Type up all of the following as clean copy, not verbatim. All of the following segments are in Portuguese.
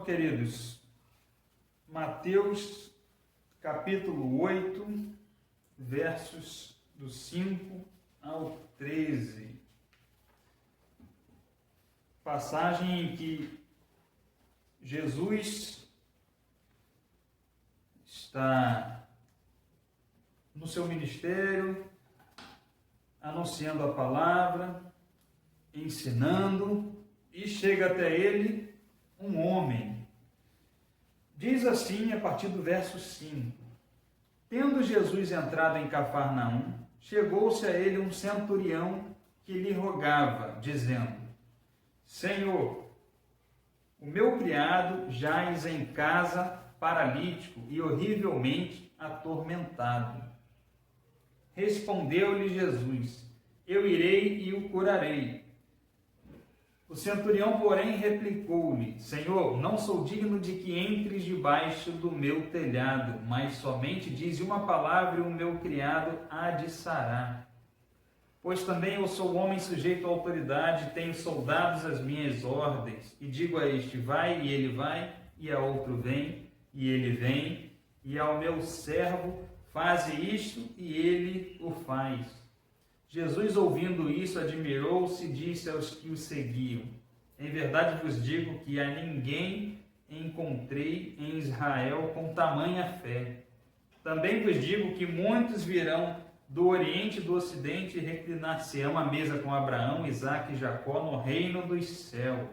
queridos, Mateus capítulo 8, versos do 5 ao 13. Passagem em que Jesus está no seu ministério, anunciando a palavra, ensinando, e chega até ele um homem. Diz assim a partir do verso 5: Tendo Jesus entrado em Cafarnaum, chegou-se a ele um centurião que lhe rogava, dizendo: Senhor, o meu criado jaz em casa paralítico e horrivelmente atormentado. Respondeu-lhe Jesus: Eu irei e o curarei. O centurião, porém, replicou-lhe: Senhor, não sou digno de que entres debaixo do meu telhado, mas somente dize uma palavra e o meu criado há de sarar. Pois também eu sou homem sujeito à autoridade, tenho soldados às minhas ordens, e digo a este: vai, e ele vai, e a outro: vem, e ele vem, e ao meu servo: faze isto, e ele o faz. Jesus, ouvindo isso, admirou-se e disse aos que o seguiam: Em verdade vos digo que a ninguém encontrei em Israel com tamanha fé. Também vos digo que muitos virão do Oriente e do Ocidente e reclinar-se-ão à mesa com Abraão, Isaque e Jacó no reino dos céus.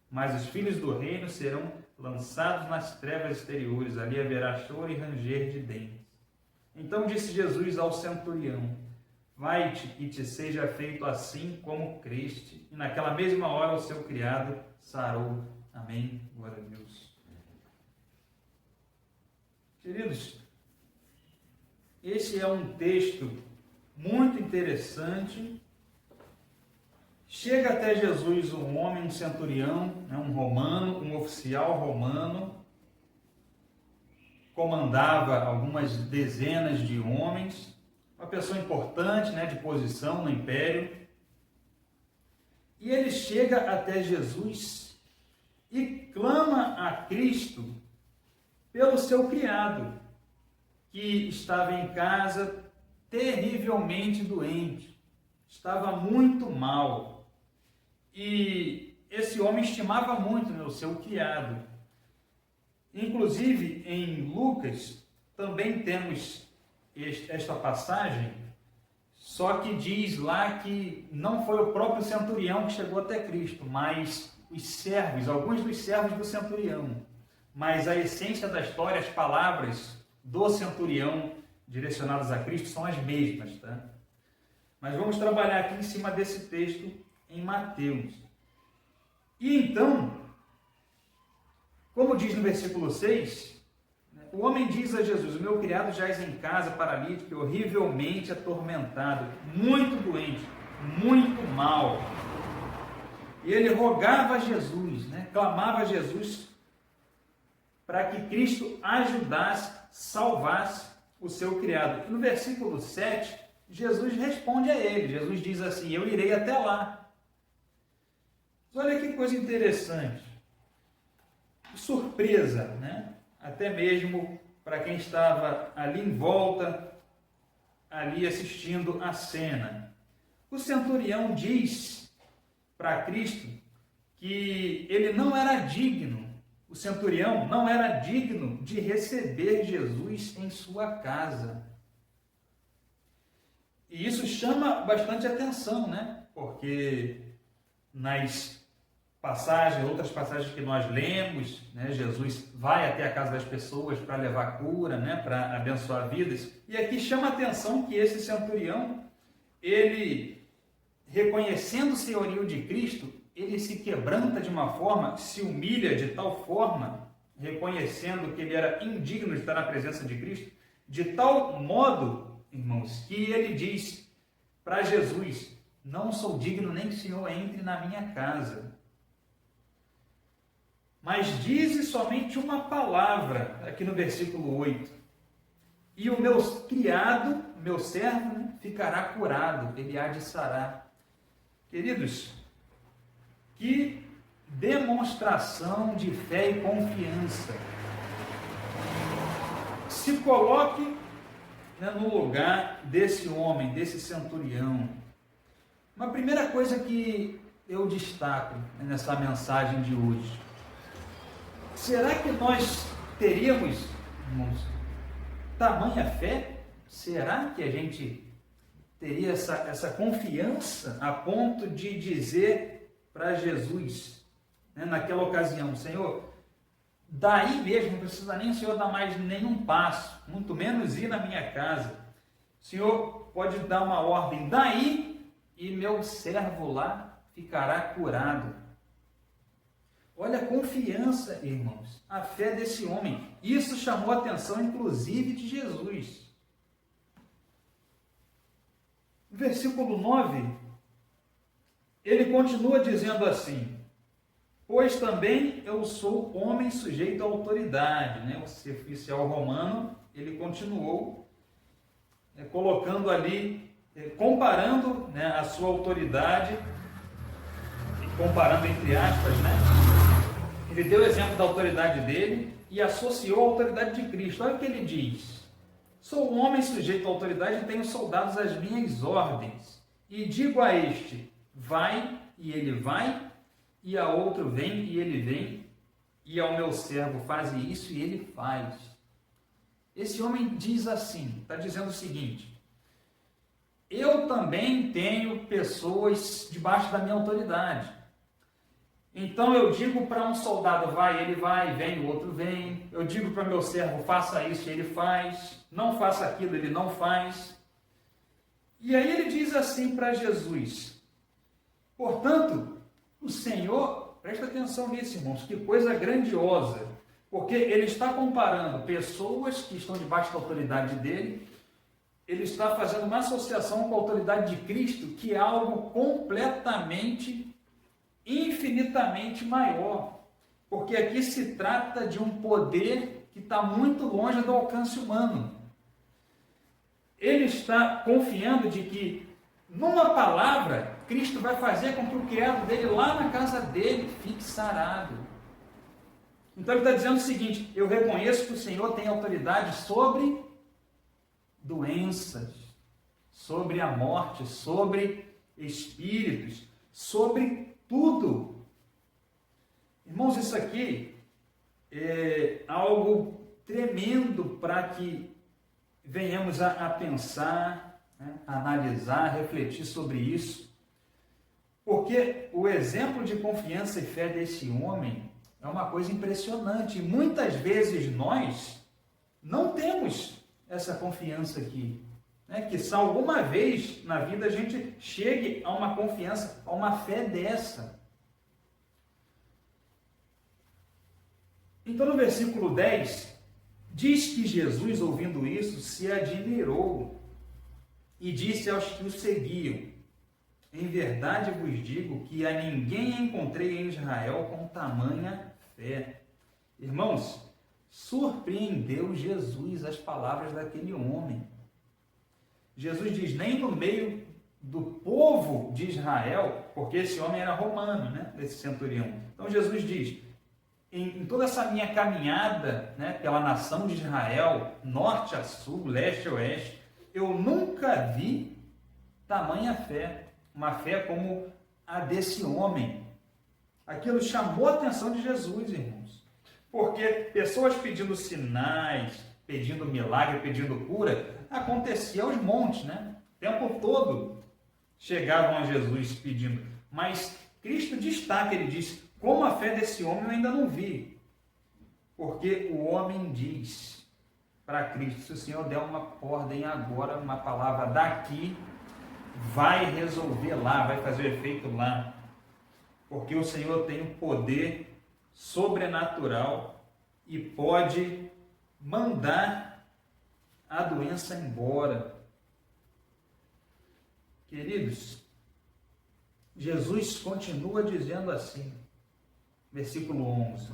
Mas os filhos do reino serão lançados nas trevas exteriores, ali haverá choro e ranger de dentes. Então disse Jesus ao centurião: Vai-te e te seja feito assim como creste. E naquela mesma hora o seu criado sarou. Amém. Glória a Deus. Queridos, esse é um texto muito interessante. Chega até Jesus um homem, um centurião, um romano, um oficial romano, comandava algumas dezenas de homens, uma pessoa importante, de posição no império. E ele chega até Jesus e clama a Cristo pelo seu criado, que estava em casa terrivelmente doente, estava muito mal. E esse homem estimava muito o seu criado. Inclusive, em Lucas, também temos esta passagem, só que diz lá que não foi o próprio centurião que chegou até Cristo, mas os servos, alguns dos servos do centurião. Mas a essência da história, as palavras do centurião direcionadas a Cristo são as mesmas, tá? Mas vamos trabalhar aqui em cima desse texto em Mateus. E então, como diz no versículo 6, o homem diz a Jesus: O meu criado jaz em casa paralítico e horrivelmente atormentado, muito doente, muito mal. E ele rogava a Jesus, clamava a Jesus para que Cristo ajudasse, salvasse o seu criado. E no versículo 7, Jesus responde a ele. Jesus diz assim: Eu irei até lá. Mas olha que coisa interessante. Que surpresa, até mesmo para quem estava ali em volta, ali assistindo a cena. O centurião diz para Cristo que ele não era digno, o centurião não era digno de receber Jesus em sua casa. E isso chama bastante atenção, porque nas outras passagens que nós lemos, Jesus vai até a casa das pessoas para levar cura, para abençoar vidas. E aqui chama a atenção que esse centurião, ele, reconhecendo o senhorio de Cristo, ele se quebranta de uma forma, se humilha de tal forma, reconhecendo que ele era indigno de estar na presença de Cristo, de tal modo, irmãos, que ele diz para Jesus: Não sou digno nem que o Senhor entre na minha casa, mas dize somente uma palavra, aqui no versículo 8, e o meu criado, meu servo, ficará curado, ele há de sarar. Queridos, que demonstração de fé e confiança. Se coloque, né, no lugar desse homem, desse centurião. Uma primeira coisa que eu destaco nessa mensagem de hoje: será que nós teríamos, irmãos, tamanha fé? Será que a gente teria essa confiança a ponto de dizer para Jesus, né, naquela ocasião: Senhor, daí mesmo, não precisa nem o Senhor dar mais nenhum passo, muito menos ir na minha casa. O Senhor pode dar uma ordem daí e meu servo lá ficará curado. Olha a confiança, irmãos, a fé desse homem. Isso chamou a atenção, inclusive, de Jesus. No versículo 9, ele continua dizendo assim: pois também eu sou homem sujeito à autoridade. Né? O oficial romano, ele continuou colocando ali, comparando, né, a sua autoridade, comparando entre aspas, né? Ele deu o exemplo da autoridade dele e associou a autoridade de Cristo. Olha o que ele diz: sou um homem sujeito à autoridade e tenho soldados às minhas ordens. E digo a este, vai, e ele vai, e a outro, vem, e ele vem, e ao meu servo, faz isso, e ele faz. Esse homem diz assim, está dizendo o seguinte: eu também tenho pessoas debaixo da minha autoridade. Então eu digo para um soldado, vai, ele vai, vem, o outro vem. Eu digo para meu servo, faça isso, ele faz. Não faça aquilo, ele não faz. E aí ele diz assim para Jesus: portanto, o Senhor, presta atenção nisso, irmãos, que coisa grandiosa, porque ele está comparando pessoas que estão debaixo da autoridade dele, ele está fazendo uma associação com a autoridade de Cristo, que é algo completamente, infinitamente maior, porque aqui se trata de um poder que está muito longe do alcance humano. Ele está confiando de que numa palavra Cristo vai fazer com que o criado dele lá na casa dele fique sarado. Então ele está dizendo o seguinte: eu reconheço que o Senhor tem autoridade sobre doenças, sobre a morte, sobre espíritos, sobre tudo. Irmãos, isso aqui é algo tremendo para que venhamos a pensar, né, a analisar, a refletir sobre isso. Porque o exemplo de confiança e fé desse homem é uma coisa impressionante. E muitas vezes nós não temos essa confiança aqui. Né? Que se alguma vez na vida a gente chegue a uma confiança, a uma fé dessa. Então no versículo 10, diz que Jesus, ouvindo isso, se admirou e disse aos que o seguiam: em verdade vos digo que a ninguém encontrei em Israel com tamanha fé. Irmãos, surpreendeu Jesus as palavras daquele homem. Jesus diz: nem no meio do povo de Israel, porque esse homem era romano, né, esse centurião. Então Jesus diz: em toda essa minha caminhada, né, pela nação de Israel, norte a sul, leste a oeste, eu nunca vi tamanha fé, uma fé como a desse homem. Aquilo chamou a atenção de Jesus, irmãos, porque pessoas pedindo sinais, pedindo milagre, pedindo cura, acontecia aos montes, né? O tempo todo chegavam a Jesus pedindo, mas Cristo destaca, ele diz: como a fé desse homem eu ainda não vi, porque o homem diz para Cristo: se o Senhor der uma ordem agora, uma palavra daqui, vai resolver lá, vai fazer efeito lá, porque o Senhor tem um poder sobrenatural e pode mandar a doença embora. Queridos, Jesus continua dizendo assim, versículo 11,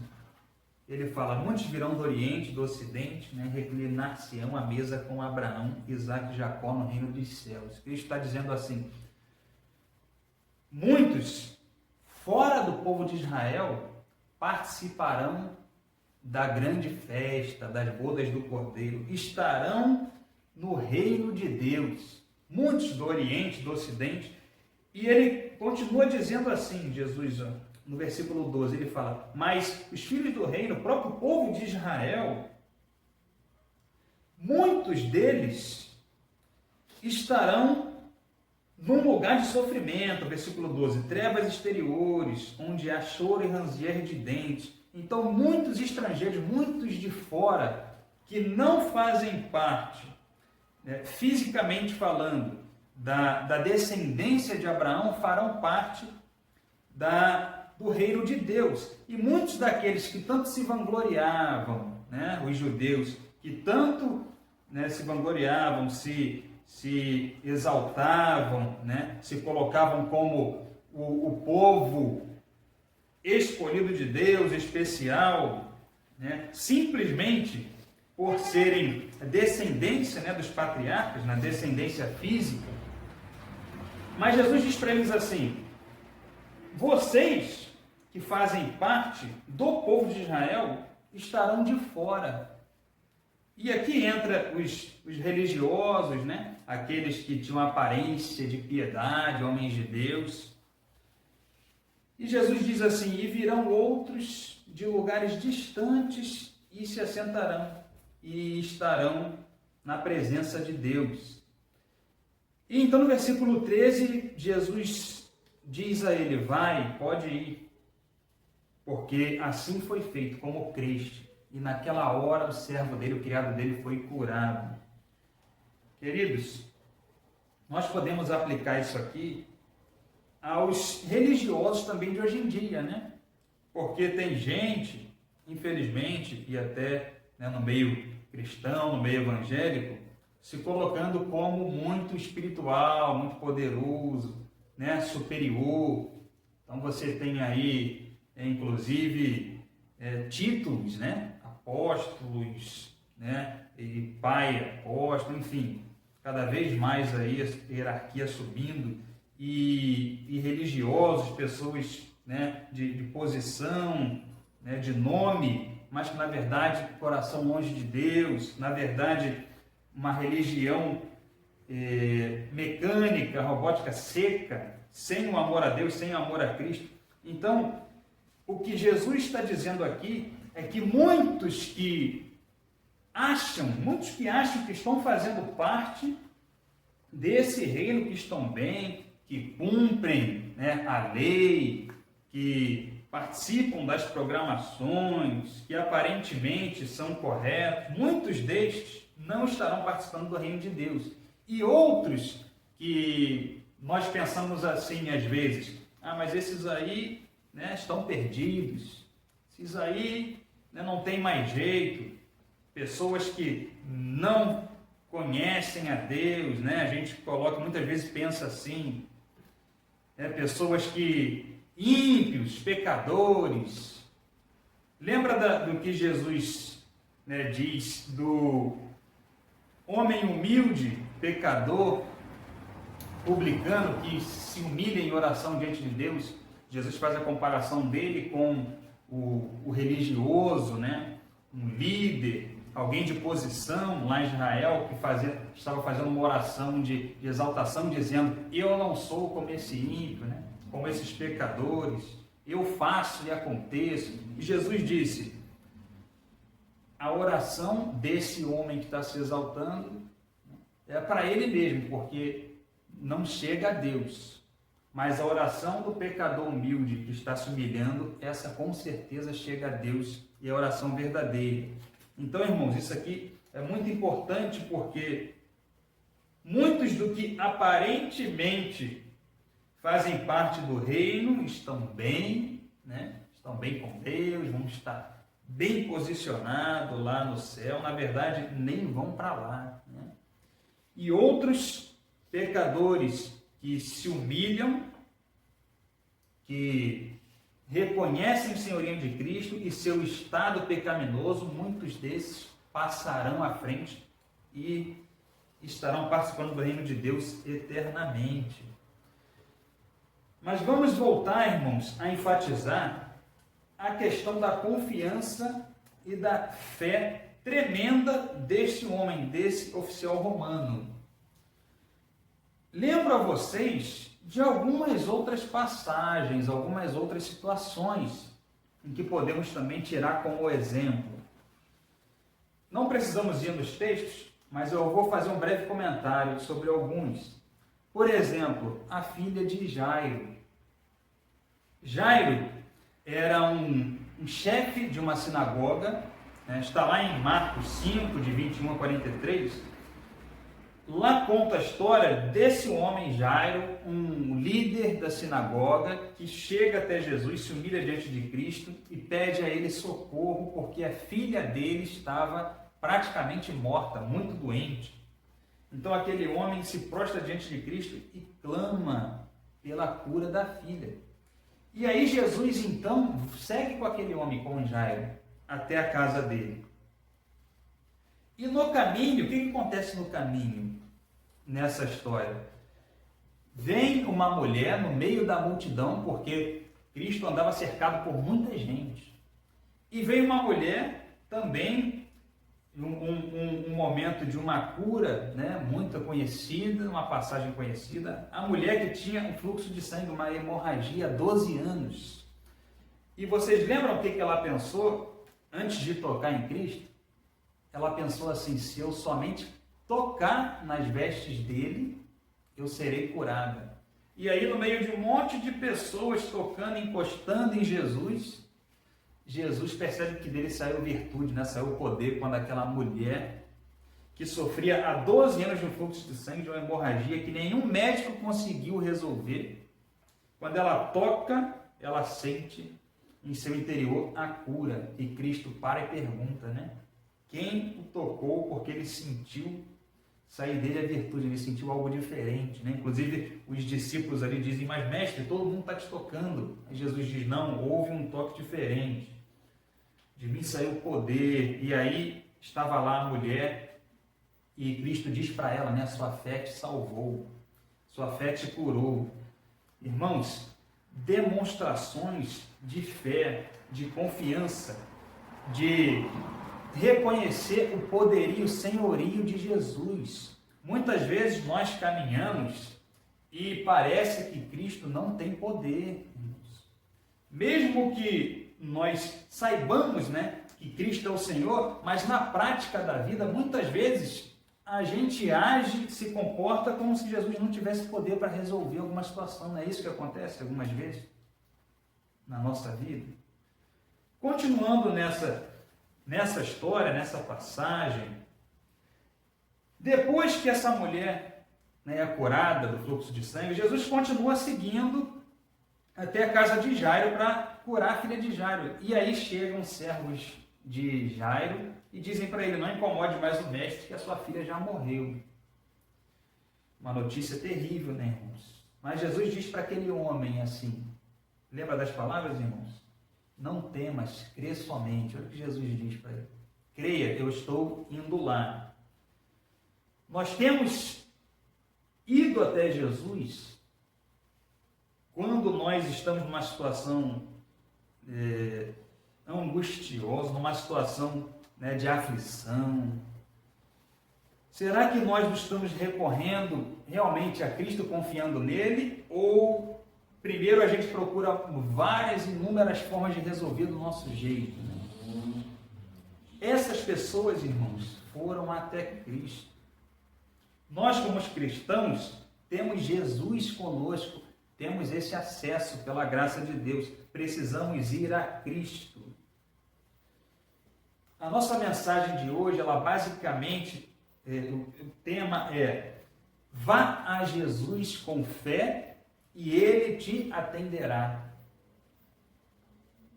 ele fala: muitos virão do Oriente, do Ocidente, né, reclinar-se-ão à mesa com Abraão, Isaque e Jacó no reino dos céus. Cristo está dizendo assim: muitos fora do povo de Israel participarão da grande festa, das bodas do Cordeiro, estarão no reino de Deus. Muitos do Oriente, do Ocidente, e ele continua dizendo assim, Jesus, no versículo 12, ele fala, mas os filhos do reino, o próprio povo de Israel, muitos deles estarão num lugar de sofrimento, versículo 12, trevas exteriores, onde há choro e ranger de dentes. Então, muitos estrangeiros, muitos de fora, que não fazem parte, fisicamente falando, da descendência de Abraão, farão parte do reino de Deus. E muitos daqueles que tanto se vangloriavam, os judeus, que tanto se vangloriavam, se exaltavam, se colocavam como o povo escolhido de Deus, especial, simplesmente por serem descendência dos patriarcas, na descendência física. Mas Jesus diz para eles assim, vocês que fazem parte do povo de Israel estarão de fora. E aqui entra os religiosos, aqueles que tinham aparência de piedade, homens de Deus. E Jesus diz assim, e virão outros de lugares distantes e se assentarão e estarão na presença de Deus. E então no versículo 13, Jesus diz a ele, vai, pode ir, porque assim foi feito, como criste. E naquela hora o servo dele, o criado dele, foi curado. Queridos, nós podemos aplicar isso aqui aos religiosos também de hoje em dia, Porque tem gente, infelizmente, e até no meio cristão, no meio evangélico, se colocando como muito espiritual, muito poderoso, superior. Então você tem aí, inclusive, títulos, apóstolos, e pai apóstolo, enfim, cada vez mais aí a hierarquia subindo, e religiosos, pessoas de posição, de nome, mas que na verdade coração longe de Deus, na verdade uma religião mecânica, robótica, seca, sem o amor a Deus, sem o amor a Cristo. Então, o que Jesus está dizendo aqui é que muitos que acham que estão fazendo parte desse reino, que estão bem, que cumprem a lei, que participam das programações, que aparentemente são corretos, muitos destes não estarão participando do reino de Deus. E outros que nós pensamos assim às vezes, mas esses aí estão perdidos, esses aí não tem mais jeito, pessoas que não conhecem a Deus, a gente coloca, muitas vezes pensa assim, pessoas que ímpios, pecadores. Lembra do que Jesus diz do homem humilde, pecador, publicano, que se humilha em oração diante de Deus? Jesus faz a comparação dele com o religioso, um líder, alguém de posição lá em Israel, que estava fazendo uma oração de exaltação, dizendo, eu não sou como esse ímpio, como esses pecadores, eu faço e aconteço. E Jesus disse, a oração desse homem que está se exaltando é para ele mesmo, porque não chega a Deus. Mas a oração do pecador humilde que está se humilhando, essa com certeza chega a Deus, e é a oração verdadeira. Então, irmãos, isso aqui é muito importante, porque muitos do que aparentemente fazem parte do reino estão bem, estão bem com Deus, vão estar bem posicionados lá no céu, na verdade nem vão para lá. E outros pecadores que se humilham, que reconhecem o senhorio de Cristo e seu estado pecaminoso, muitos desses passarão à frente e estarão participando do reino de Deus eternamente. Mas vamos voltar, irmãos, a enfatizar a questão da confiança e da fé tremenda deste homem, desse oficial romano. Lembro a vocês de algumas outras passagens, algumas outras situações em que podemos também tirar como exemplo. Não precisamos ir nos textos, mas eu vou fazer um breve comentário sobre alguns. Por exemplo, a filha de Jairo. Jairo era um chefe de uma sinagoga, né? Está lá em Marcos 5, de 21 a 43. Lá conta a história desse homem Jairo, um líder da sinagoga, que chega até Jesus, se humilha diante de Cristo e pede a ele socorro, porque a filha dele estava praticamente morta, muito doente. Então aquele homem se prostra diante de Cristo e clama pela cura da filha. E aí Jesus então segue com aquele homem, com Jairo, até a casa dele. E no caminho, o que acontece no caminho nessa história? Vem uma mulher no meio da multidão, porque Cristo andava cercado por muita gente. E vem uma mulher também, um momento de uma cura, né, muito conhecida, uma passagem conhecida. A mulher que tinha um fluxo de sangue, uma hemorragia há 12 anos. E vocês lembram o que ela pensou antes de tocar em Cristo? Ela pensou assim: se eu somente tocar nas vestes dele, eu serei curada. E aí, no meio de um monte de pessoas tocando, encostando em Jesus, Jesus percebe que dele saiu virtude, né? Saiu poder, quando aquela mulher que sofria há 12 anos de um fluxo de sangue, de uma hemorragia que nenhum médico conseguiu resolver, quando ela toca, ela sente em seu interior a cura. E Cristo para e pergunta, né? Quem o tocou? Porque ele sentiu sair dele a virtude, ele sentiu algo diferente, né? Inclusive os discípulos ali dizem: mas mestre, todo mundo está te tocando. Aí Jesus diz: não, houve um toque diferente. De mim saiu o poder. E aí estava lá a mulher e Cristo diz para ela, né? Sua fé te salvou, sua fé te curou. Irmãos, demonstrações de fé, de confiança, de reconhecer o poderio, o senhorio de Jesus. Muitas vezes nós caminhamos e parece que Cristo não tem poder, irmãos. Mesmo que nós saibamos, né, que Cristo é o Senhor, mas na prática da vida, muitas vezes, a gente age, se comporta como se Jesus não tivesse poder para resolver alguma situação. Não é isso que acontece algumas vezes na nossa vida? Continuando nessa história, nessa passagem, depois que essa mulher, né, é curada do fluxo de sangue, Jesus continua seguindo até a casa de Jairo para curar a filha de Jairo. E aí chegam servos de Jairo e dizem para ele: não incomode mais o mestre, que a sua filha já morreu. Uma notícia terrível, né, irmãos? Mas Jesus diz para aquele homem assim, lembra das palavras, irmãos? Não temas, crê somente. Olha o que Jesus diz para ele: creia, eu estou indo lá. Nós temos ido até Jesus quando nós estamos numa situação angustiosa, numa situação, né, de aflição. Será que nós estamos recorrendo realmente a Cristo, confiando nele, ou primeiro a gente procura várias, inúmeras formas de resolver do nosso jeito, né? Essas pessoas, irmãos, foram até Cristo. Nós, como cristãos, temos Jesus conosco, temos esse acesso pela graça de Deus. Precisamos ir a Cristo. A nossa mensagem de hoje, ela basicamente, o tema é: vá a Jesus com fé e Ele te atenderá.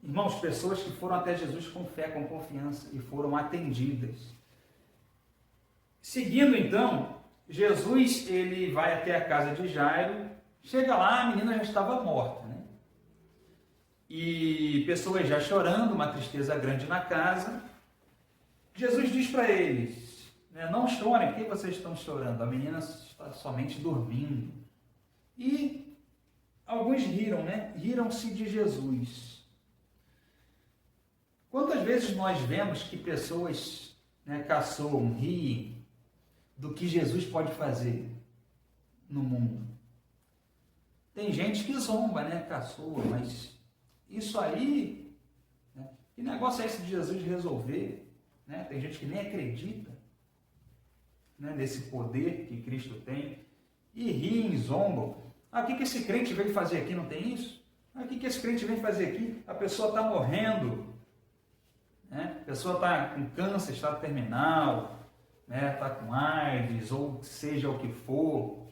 Irmãos, pessoas que foram até Jesus com fé, com confiança e foram atendidas. Seguindo então, Jesus, ele vai até a casa de Jairo. Chega lá, a menina já estava morta, né? E pessoas já chorando, uma tristeza grande na casa. Jesus diz para eles, né, não chorem, por que vocês estão chorando? A menina está somente dormindo. E alguns riram, né? Riram-se de Jesus. Quantas vezes nós vemos que pessoas, né, caçoam, riem do que Jesus pode fazer no mundo? Tem gente que zomba, né? Caçoa, mas isso aí, né? Que negócio é esse de Jesus resolver? Né? Tem gente que nem acredita, né, nesse poder que Cristo tem e riem, zombam. O que esse crente veio fazer aqui? Não tem isso? O que esse crente vem fazer aqui? A pessoa está morrendo, né? A pessoa está com câncer, estado terminal, né? Está com AIDS, ou seja o que for,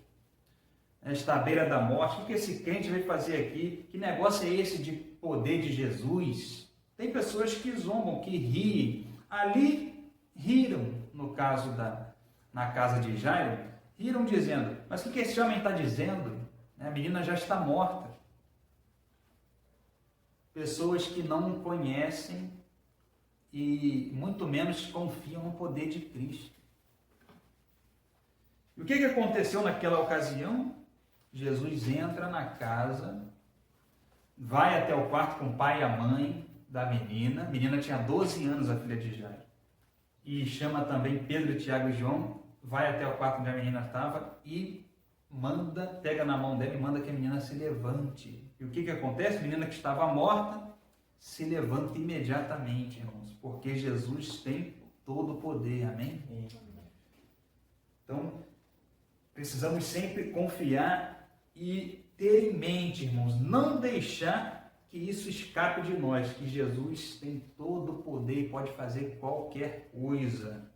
né? Está à beira da morte. O que esse crente veio fazer aqui? Que negócio é esse de poder de Jesus? Tem pessoas que zombam, que riem. Ali riram, no caso na casa de Jairo, riram dizendo, mas o que esse homem está dizendo? A menina já está morta. Pessoas que não conhecem e muito menos confiam no poder de Cristo. E o que aconteceu naquela ocasião? Jesus entra na casa, vai até o quarto com o pai e a mãe da menina. A menina tinha 12 anos, a filha de Jairo. E chama também Pedro, Tiago e João, vai até o quarto onde a menina estava e pega na mão dela e manda que a menina se levante. E o que acontece? A menina que estava morta se levanta imediatamente, irmãos, porque Jesus tem todo o poder, amém? Então, precisamos sempre confiar e ter em mente, irmãos, não deixar que isso escape de nós, que Jesus tem todo o poder e pode fazer qualquer coisa.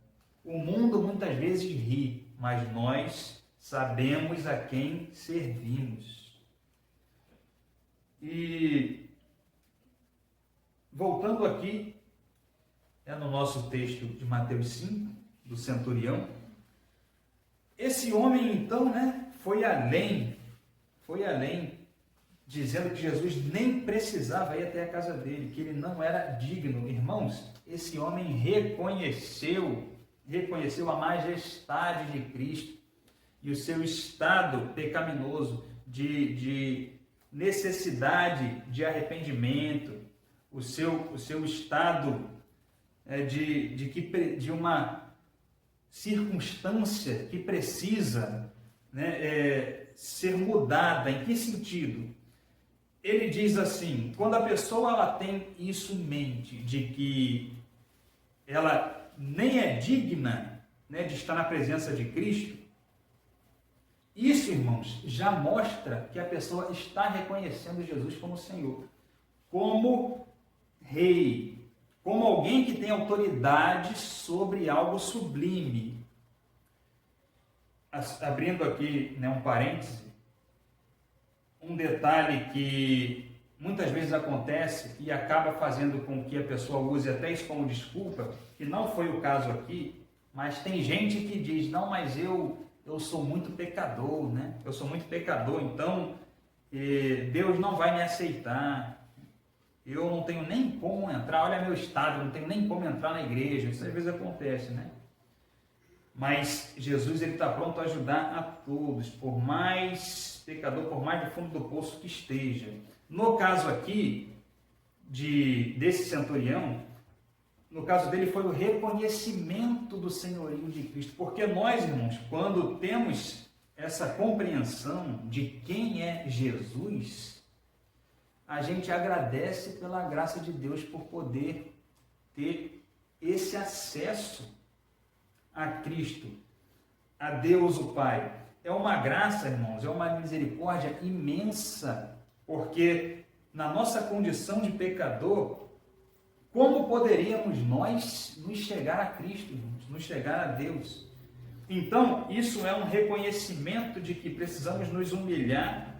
O mundo muitas vezes ri, mas nós sabemos a quem servimos. E voltando aqui, no nosso texto de Mateus 5, do centurião, esse homem então, né, foi além, dizendo que Jesus nem precisava ir até a casa dele, que ele não era digno. Irmãos, esse homem reconheceu a majestade de Cristo e o seu estado pecaminoso de necessidade de arrependimento, o seu estado de uma circunstância que precisa, né, ser mudada. Em que sentido? Ele diz assim, quando a pessoa ela tem isso em mente, de que ela nem é digna, né, de estar na presença de Cristo, isso, irmãos, já mostra que a pessoa está reconhecendo Jesus como Senhor, como Rei, como alguém que tem autoridade sobre algo sublime. Abrindo aqui, né, um parêntese, um detalhe que muitas vezes acontece e acaba fazendo com que a pessoa use até isso como desculpa, que não foi o caso aqui, mas tem gente que diz, não, mas eu sou muito pecador, né? Eu sou muito pecador, então Deus não vai me aceitar. Eu não tenho nem como entrar, olha meu estado, eu não tenho nem como entrar na igreja. Isso às vezes acontece, né? Mas Jesus está pronto a ajudar a todos, por mais pecador, por mais do fundo do poço que esteja. No caso aqui, desse centurião, no caso dele foi o reconhecimento do senhorio de Cristo. Porque nós, irmãos, quando temos essa compreensão de quem é Jesus, a gente agradece pela graça de Deus por poder ter esse acesso a Cristo, a Deus o Pai. É uma graça, irmãos, é uma misericórdia imensa, porque na nossa condição de pecador, como poderíamos nós nos chegar a Cristo, irmãos, nos chegar a Deus? Então, isso é um reconhecimento de que precisamos nos humilhar,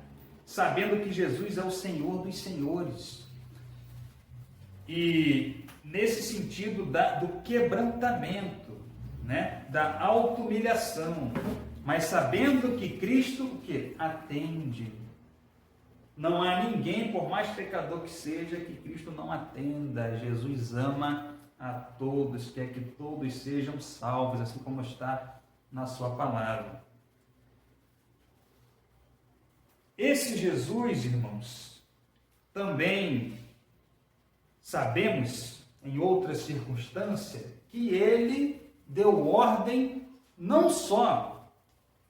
sabendo que Jesus é o Senhor dos senhores. E nesse sentido do quebrantamento, né, da auto-humilhação, mas sabendo que Cristo o quê? Atende. Não há ninguém, por mais pecador que seja, que Cristo não atenda. Jesus ama a todos, quer que todos sejam salvos, assim como está na sua palavra. Esse Jesus, irmãos, também sabemos, em outra circunstância, que ele deu ordem não só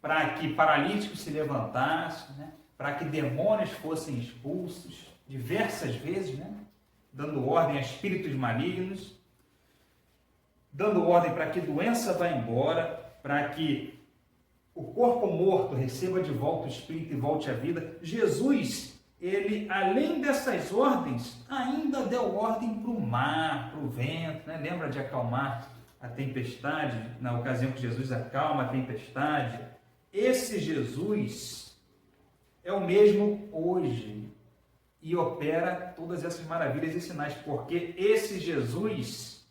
para que paralíticos se levantassem, né? Para que demônios fossem expulsos diversas vezes, né? Dando ordem a espíritos malignos, dando ordem para que doença vá embora, para que o corpo morto receba de volta o espírito e volte à vida. Jesus, ele, além dessas ordens, ainda deu ordem para o mar, para o vento, né? Lembra de acalmar a tempestade, na ocasião que Jesus acalma a tempestade? Esse Jesus é o mesmo hoje e opera todas essas maravilhas e sinais, porque esse Jesus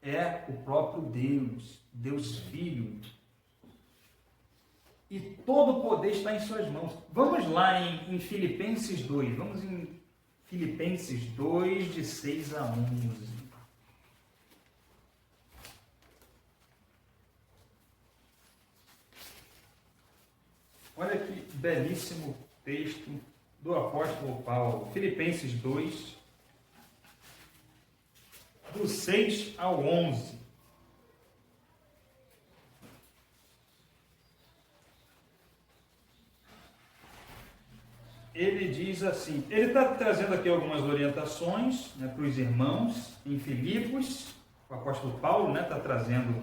é o próprio Deus, Deus Filho. E todo o poder está em suas mãos. Vamos lá em Filipenses 2. Vamos em Filipenses 2, de 6 a 11. Olha que belíssimo texto do apóstolo Paulo. Filipenses 2, do 6 ao 11. Ele diz assim, ele está trazendo aqui algumas orientações, né, para os irmãos em Filipos. O apóstolo Paulo está trazendo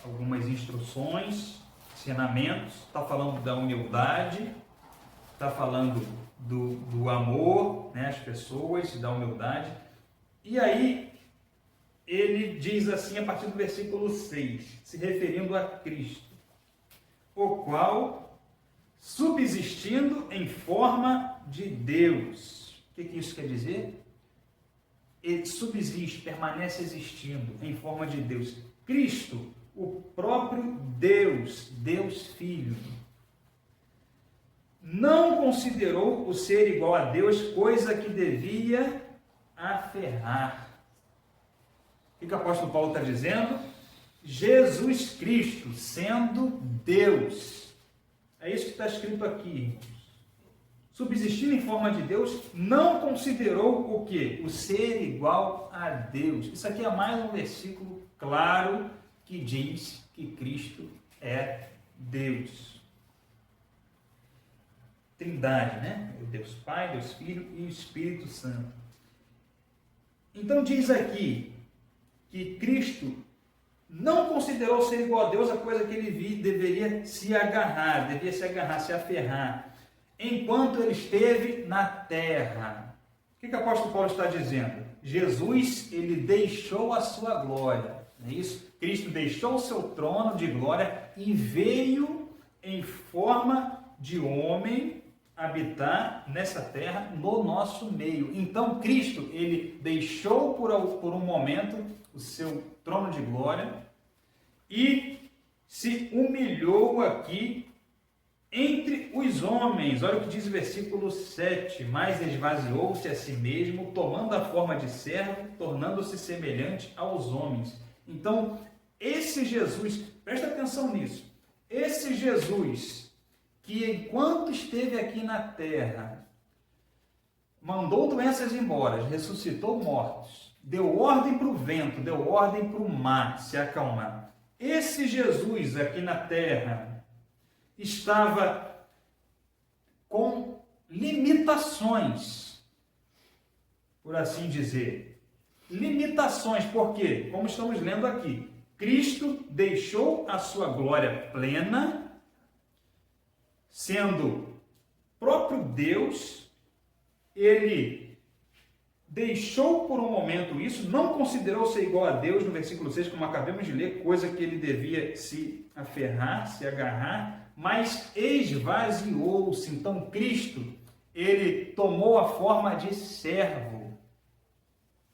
algumas instruções, ensinamentos, está falando da humildade, está falando do amor, né, às pessoas, da humildade. E aí ele diz assim a partir do versículo 6, se referindo a Cristo, o qual, subsistindo em forma de Deus. O que isso quer dizer? Ele subsiste, permanece existindo em forma de Deus. Cristo, o próprio Deus, Deus Filho, não considerou o ser igual a Deus coisa que devia aferrar. O que o apóstolo Paulo está dizendo? Jesus Cristo, sendo Deus, é isso que está escrito aqui. Subsistindo em forma de Deus, não considerou o quê? O ser igual a Deus. Isso aqui é mais um versículo claro que diz que Cristo é Deus. Trindade, né? O Deus Pai, Deus Filho e o Espírito Santo. Então diz aqui que Cristo não considerou ser igual a Deus a coisa que ele deveria se agarrar, se aferrar, enquanto ele esteve na terra. O que o apóstolo Paulo está dizendo? Jesus, ele deixou a sua glória, não é isso? Cristo deixou o seu trono de glória e veio em forma de homem habitar nessa terra, no nosso meio. Então Cristo, ele deixou por um momento o seu trono de glória e se humilhou aqui entre os homens. Olha o que diz o versículo 7. Mas esvaziou-se a si mesmo, tomando a forma de servo, tornando-se semelhante aos homens. Então, esse Jesus, presta atenção nisso, esse Jesus, que enquanto esteve aqui na terra, mandou doenças embora, ressuscitou mortos, deu ordem para o vento, deu ordem para o mar se acalmar. Esse Jesus aqui na terra estava com limitações, por assim dizer. Limitações, por quê? Como estamos lendo aqui, Cristo deixou a sua glória plena, sendo próprio Deus, ele deixou por um momento isso, não considerou ser igual a Deus, no versículo 6, como acabamos de ler, coisa que ele devia se aferrar, se agarrar, mas esvaziou-se. Então Cristo, ele tomou a forma de servo,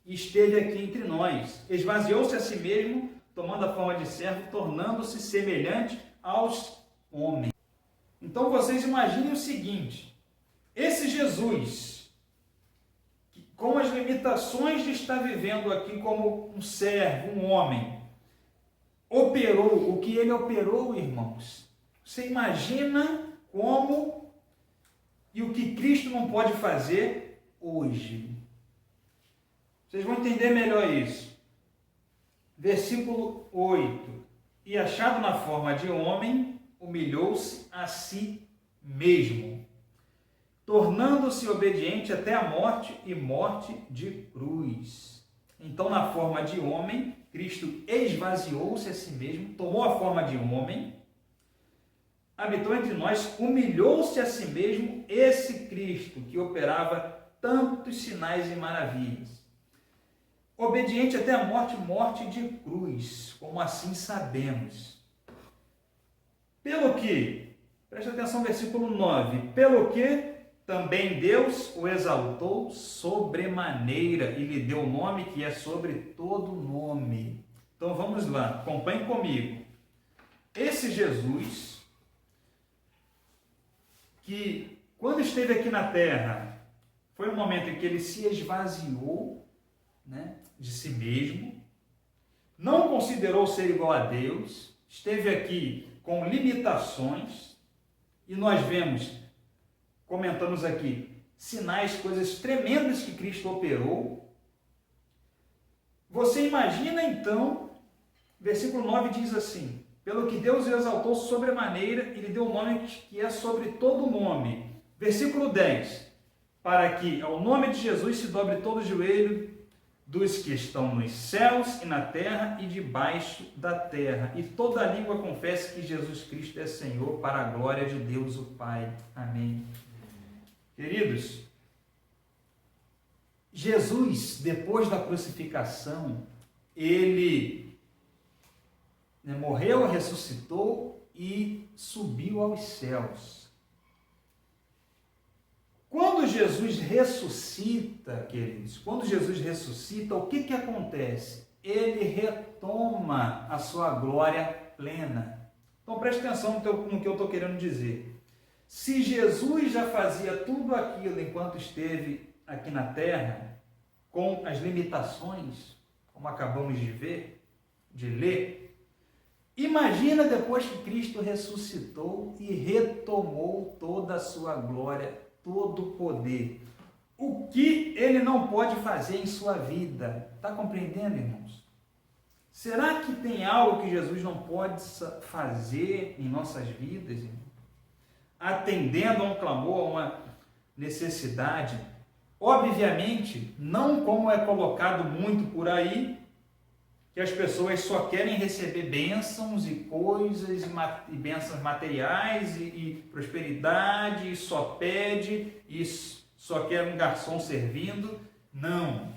esteve aqui entre nós, esvaziou-se a si mesmo, tomando a forma de servo, tornando-se semelhante aos homens. Então vocês imaginem o seguinte, esse Jesus, que, com as limitações de estar vivendo aqui como um servo, um homem, operou o que ele operou, irmãos. Você imagina como e o que Cristo não pode fazer hoje. Vocês vão entender melhor isso. Versículo 8. E achado na forma de homem, humilhou-se a si mesmo, tornando-se obediente até a morte e morte de cruz. Então, na forma de homem, Cristo esvaziou-se a si mesmo, tomou a forma de homem, habitou entre nós, humilhou-se a si mesmo, esse Cristo que operava tantos sinais e maravilhas. Obediente até a morte, morte de cruz, como assim sabemos. Pelo que, presta atenção no versículo 9, pelo que também Deus o exaltou sobremaneira e lhe deu o nome que é sobre todo nome. Então vamos lá, acompanhe comigo. Esse Jesus, que quando esteve aqui na terra, foi um momento em que ele se esvaziou, de si mesmo, não considerou ser igual a Deus, esteve aqui com limitações, e nós vemos, comentamos aqui, sinais, coisas tremendas que Cristo operou. Você imagina então, versículo 9 diz assim, pelo que Deus o exaltou sobremaneira e lhe deu o nome que é sobre todo nome. Versículo 10, para que ao nome de Jesus se dobre todo o joelho dos que estão nos céus e na terra e debaixo da terra, e toda a língua confesse que Jesus Cristo é Senhor, para a glória de Deus o Pai. Amém. Queridos, Jesus, depois da crucificação, ele morreu, ressuscitou e subiu aos céus. Quando Jesus ressuscita, queridos, quando Jesus ressuscita, o que acontece? Ele retoma a sua glória plena. Então preste atenção no que eu estou querendo dizer. Se Jesus já fazia tudo aquilo enquanto esteve aqui na terra, com as limitações, como acabamos de ver, de ler, imagina depois que Cristo ressuscitou e retomou toda a sua glória, todo o poder. O que ele não pode fazer em sua vida? Está compreendendo, irmãos? Será que tem algo que Jesus não pode fazer em nossas vidas, irmãos? Atendendo a um clamor, a uma necessidade? Obviamente, não como é colocado muito por aí, que as pessoas só querem receber bênçãos e coisas, e bênçãos materiais e prosperidade, e só pede, e só quer um garçom servindo. Não.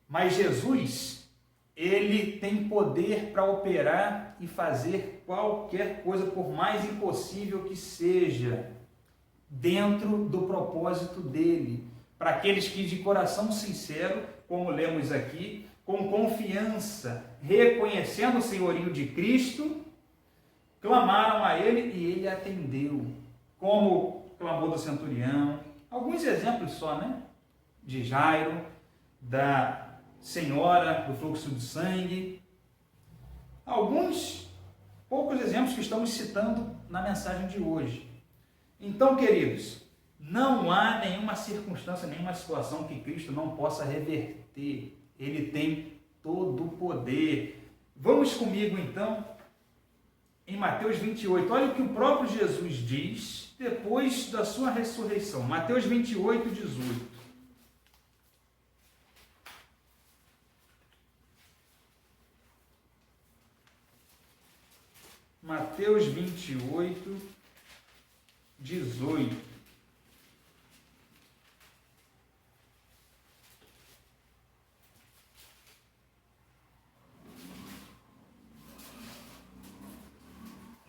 Mas Jesus, ele tem poder para operar e fazer qualquer coisa, por mais impossível que seja, dentro do propósito dele, para aqueles que de coração sincero, como lemos aqui, com confiança, reconhecendo o senhorio de Cristo, clamaram a ele e ele atendeu, como clamou do centurião. Alguns exemplos só, de Jairo, da senhora do fluxo de sangue. Alguns poucos exemplos que estamos citando na mensagem de hoje. Então, queridos, não há nenhuma circunstância, nenhuma situação que Cristo não possa reverter. Ele tem todo o poder. Vamos comigo então em Mateus 28. Olha o que o próprio Jesus diz depois da sua ressurreição. Mateus 28, 18. Mateus 28, 18.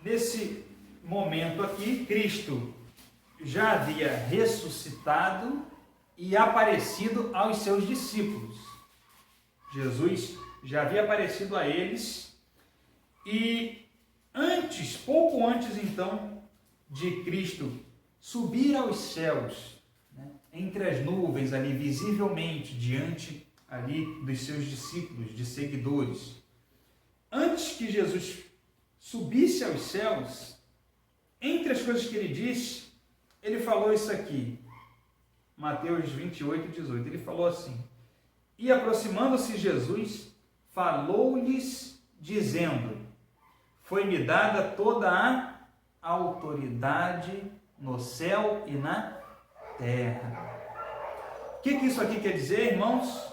Nesse momento aqui, Cristo já havia ressuscitado e aparecido aos seus discípulos. Jesus já havia aparecido a eles e pouco antes então de Cristo subir aos céus, entre as nuvens ali, visivelmente, diante ali dos seus discípulos, de seguidores, antes que Jesus subisse aos céus, entre as coisas que ele disse, ele falou isso aqui, Mateus 28, 18, ele falou assim: e aproximando-se Jesus, falou-lhes dizendo: foi-me dada toda a autoridade no céu e na terra. O que isso aqui quer dizer, irmãos?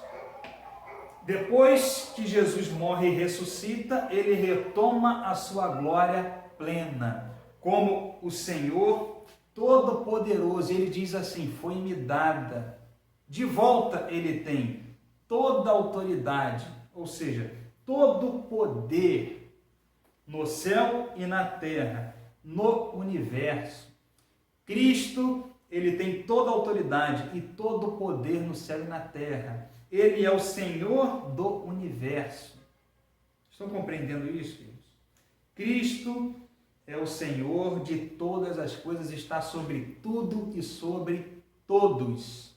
Depois que Jesus morre e ressuscita, ele retoma a sua glória plena, como o Senhor Todo-Poderoso. Ele diz assim: foi-me dada. De volta ele tem toda a autoridade, ou seja, todo o poder no céu e na terra, no universo. Cristo, ele tem toda a autoridade e todo o poder no céu e na terra. Ele é o Senhor do universo. Estão compreendendo isso, queridos? Cristo é o Senhor de todas as coisas, está sobre tudo e sobre todos.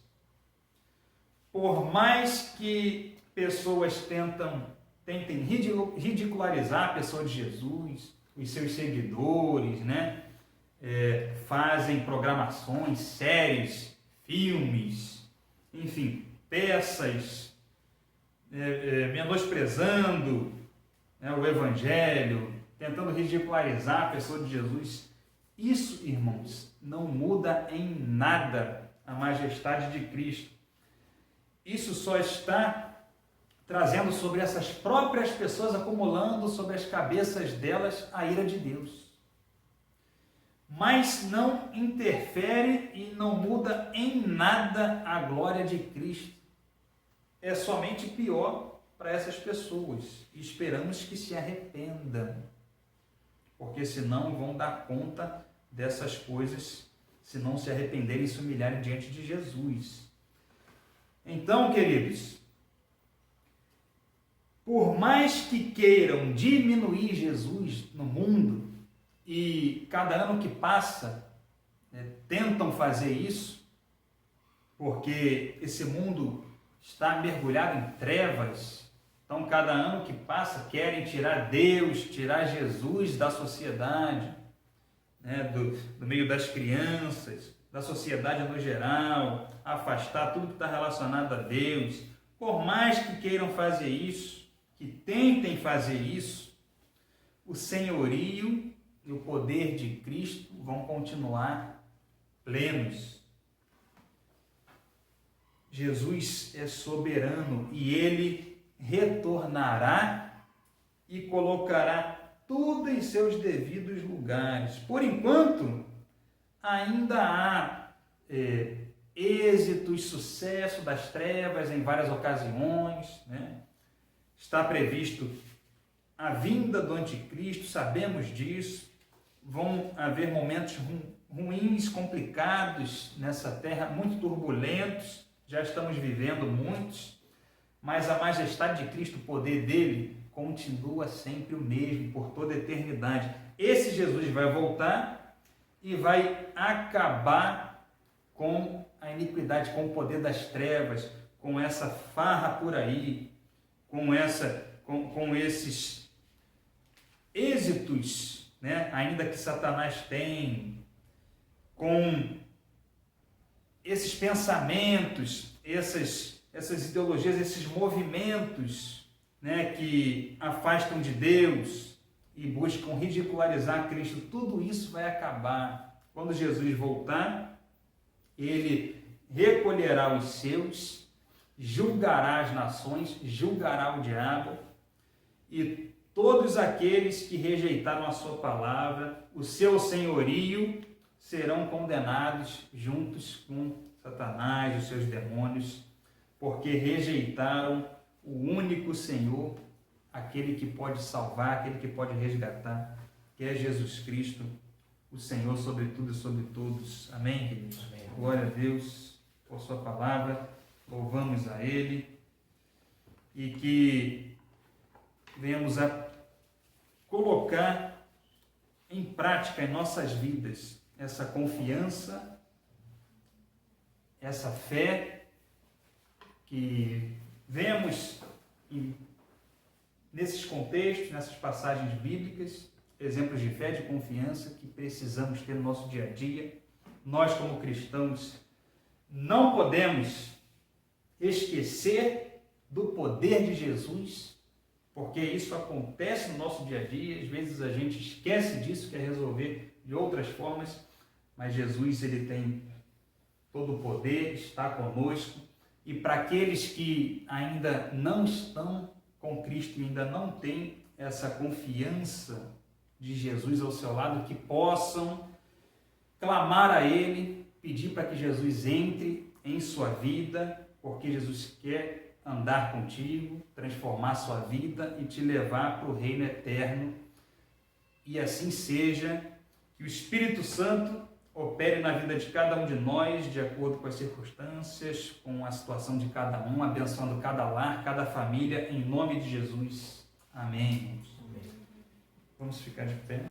Por mais que pessoas tentem ridicularizar a pessoa de Jesus, os seus seguidores, né? Fazem programações, séries, filmes, enfim, peças, menosprezando, né, o Evangelho, tentando ridicularizar a pessoa de Jesus. Isso, irmãos, não muda em nada a majestade de Cristo. Isso só está trazendo sobre essas próprias pessoas, acumulando sobre as cabeças delas a ira de Deus. Mas não interfere e não muda em nada a glória de Cristo. É somente pior para essas pessoas. Esperamos que se arrependam, porque senão vão dar conta dessas coisas, se não se arrependerem e se humilharem diante de Jesus. Então, queridos, por mais que queiram diminuir Jesus no mundo, e cada ano que passa, tentam fazer isso, porque esse mundo está mergulhado em trevas. Então, cada ano que passa, querem tirar Deus, tirar Jesus da sociedade, né, do meio das crianças, da sociedade no geral, afastar tudo que está relacionado a Deus. Por mais que queiram fazer isso, que tentem fazer isso, o senhorio e o poder de Cristo vão continuar plenos. Jesus é soberano e ele retornará e colocará tudo em seus devidos lugares. Por enquanto, ainda há êxito e sucesso das trevas em várias ocasiões, né? Está previsto a vinda do anticristo, sabemos disso. Vão haver momentos ruins, complicados nessa terra, muito turbulentos, já estamos vivendo muitos, mas a majestade de Cristo, o poder dele, continua sempre o mesmo, por toda a eternidade. Esse Jesus vai voltar e vai acabar com a iniquidade, com o poder das trevas, com essa farra por aí, com esses êxitos, né, ainda que Satanás tem, com esses pensamentos, essas ideologias, esses movimentos, né, que afastam de Deus e buscam ridicularizar Cristo. Tudo isso vai acabar. Quando Jesus voltar, ele recolherá os seus, julgará as nações, julgará o diabo, e todos aqueles que rejeitaram a sua palavra, o seu senhorio, serão condenados juntos com Satanás e os seus demônios, porque rejeitaram o único Senhor, aquele que pode salvar, aquele que pode resgatar, que é Jesus Cristo, o Senhor sobre tudo e sobre todos. Amém, queridos? Amém. Glória a Deus por sua palavra, louvamos a Ele, e que venhamos a colocar em prática em nossas vidas essa confiança, essa fé, que vemos nesses contextos, nessas passagens bíblicas, exemplos de fé, de confiança que precisamos ter no nosso dia a dia, nós como cristãos não podemos esquecer do poder de Jesus, porque isso acontece no nosso dia a dia, às vezes a gente esquece disso, quer resolver de outras formas, mas Jesus, ele tem todo o poder, está conosco, e para aqueles que ainda não estão com Cristo e ainda não têm essa confiança de Jesus ao seu lado, que possam clamar a Ele, pedir para que Jesus entre em sua vida, porque Jesus quer andar contigo, transformar sua vida e te levar para o reino eterno. E assim seja, que o Espírito Santo opere na vida de cada um de nós, de acordo com as circunstâncias, com a situação de cada um, abençoando cada lar, cada família, em nome de Jesus. Amém. Vamos ficar de pé.